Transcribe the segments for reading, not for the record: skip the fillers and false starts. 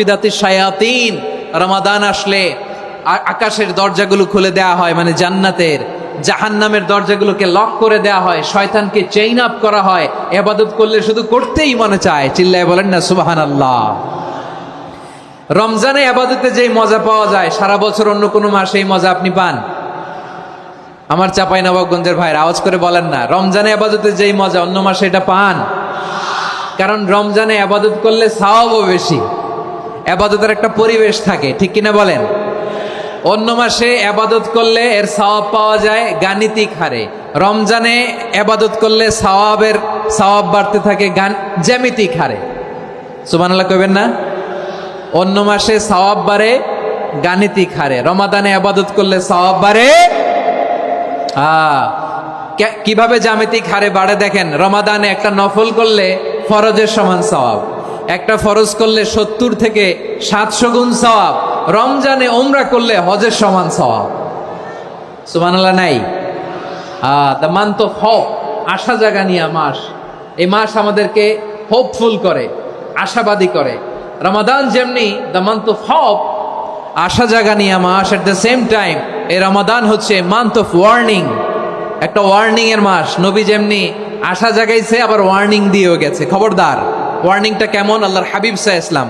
সুফিদাতিশ শায়াতিন, রমাদান আসলে আকাশের দরজাগুলো খুলে দেয়া হয়, মানে জান্নাতের। জাহান্নামের দরজাগুলোকে লক করে দেয়া হয়, শয়তানকে চেইন আপ করা হয়। ইবাদত করলে শুধু করতেই মনে চায়। চিল্লায় বলেন না সুবহানাল্লাহ। রমজানে ইবাদতে যেই মজা পাওয়া যায়, সারা বছর অন্য কোনো মাসে এই মজা আপনি পান? আমার চাঁপাইনবাবগঞ্জের ভাইরা আওয়াজ করে বলেন না, রমজানে ইবাদতে যেই মজা অন্য মাসে এটা পান? কারণ রমজানে ইবাদত করলে সওয়াবও বেশি, ইবাদতের একটা পরিবেশ থাকে, ঠিক কিনা বলেন? অন্য মাসে ইবাদত করলে এর সওয়াব পাওয়া যায় গাণিতিক হারে, রমজানে ইবাদত করলে সওয়াব বাড়তে থাকে জ্যামিতিক হারে। সুবহানাল্লাহ কইবেন না? অন্য মাসে সওয়াব বাড়ে গাণিতিক হারে, রমাদানে ইবাদত করলে সওয়াব বাড়ে কিভাবে জ্যামিতিক হারে বাড়ে দেখেন। রমাদানে একটা নফল করলে ফরজের সমান সওয়াব, একটা ফরজ করলে 70 থেকে 700 গুণ সওয়াব, রমজানে উমরা করলে হজের সমান সওয়াব। সুবহানাল্লাহ নাই? দ্য মান্থ অফ হোপ, আশা জাগানিয়া মাস। এই মাস আমাদেরকে হোপফুল করে, আশাবাদী করে। রমাদান যেমনি দ্য মান্থ অফ হোপ, আশা জাগানিয়া মাস, এট দ্য সেম টাইম এই রমাদান হচ্ছে মান্থ অফ ওয়ার্নিং, একটা ওয়ার্নিং এর মাস। নবী যেমনি আশা জাগাইছে, আবার ওয়ার্নিং দিয়েও গেছে, খবরদার। ওয়ার্নিংটা কেমন? আল্লাহর হাবিব সাল্লাল্লাহু আলাইহি ওয়াসাল্লাম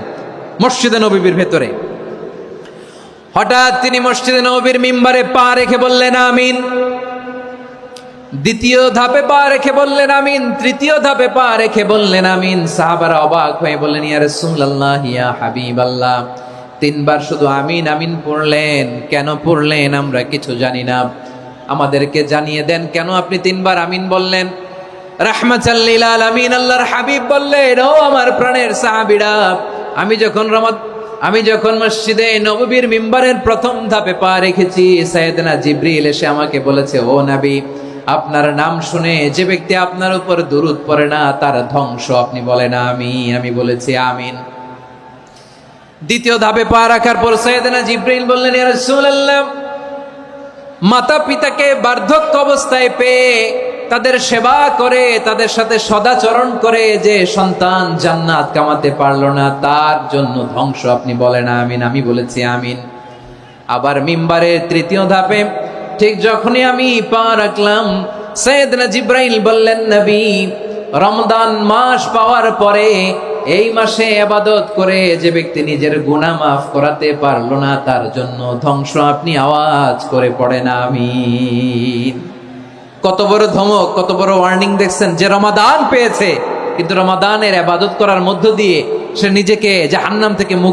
মসজিদে নববীর ভেতরে, হঠাৎ তিনি মসজিদে নববীর মিম্বারে পা রেখে বললেন আমিন। দ্বিতীয় ধাপে পা রেখে বললেন আমিন, তৃতীয় ধাপে পা রেখে বললেন আমিন। সাহাবারা অবাক হয়ে বললেন, ইয়া রাসূলুল্লাহ, ইয়া হাবিবাল্লাহ, 3 বার শুধু আমিন আমিন পড়লেন, কেন পড়লেন আমরা কিছু জানি না, আমাদেরকে জানিয়ে দেন কেন আপনি 3 বার আমিন বললেন। রাহমাতাল লিল আলামিন আল্লাহর হাবিব বললেন, ও আমার প্রাণের সাহাবীরা, আমি যখন মসজিদে নববীর মিম্বারের প্রথম ধাপে পা রেখেছি, সাইয়েদনা জিবরিল এসে আমাকে বলেছে, ও নবী, আপনার নাম শুনে যে ব্যক্তি আপনার উপর দুরূদ পড়ে না তার ধ্বংস। আপনি বলেন আমিন। আমি বলেছি আমিন। দ্বিতীয় ধাপে পা রাখার পর সাইয়েদনা জিবরিল বললেন, ইয়া রাসূলুল্লাহ, মাতা পিতাকে বার্ধক্য অবস্থায় পেয়ে তাদের সেবা করে, তাদের সাথে সদাচরণ করে যে সন্তান জান্নাত কামাতে পারলো না, তার জন্য ধ্বংস। আপনি বলেন আমিন। আমি বলেছি আমিন। আবার মিম্বারের তৃতীয় ধাপে ঠিক যখনই আমি পা রাখলাম, সাইয়েদনা জিবরাইল বললেন, নবী, রমজান মাস পাওয়ার পরে এই মাসে ইবাদত করে যে ব্যক্তি নিজের গুনাহ মাফ করাতে পারলো না, তার জন্য ধ্বংস। আপনি আওয়াজ করে পড়েন আমিন। কত বড় ধমক, কত বড় ওয়ার্নিং দেখছেন। যে রমাদান পেয়েছে, কিন্তু রমাদানের ইবাদত করার মধ্য দিয়ে সে নিজেকে জাহান্নাম থেকে মুক্ত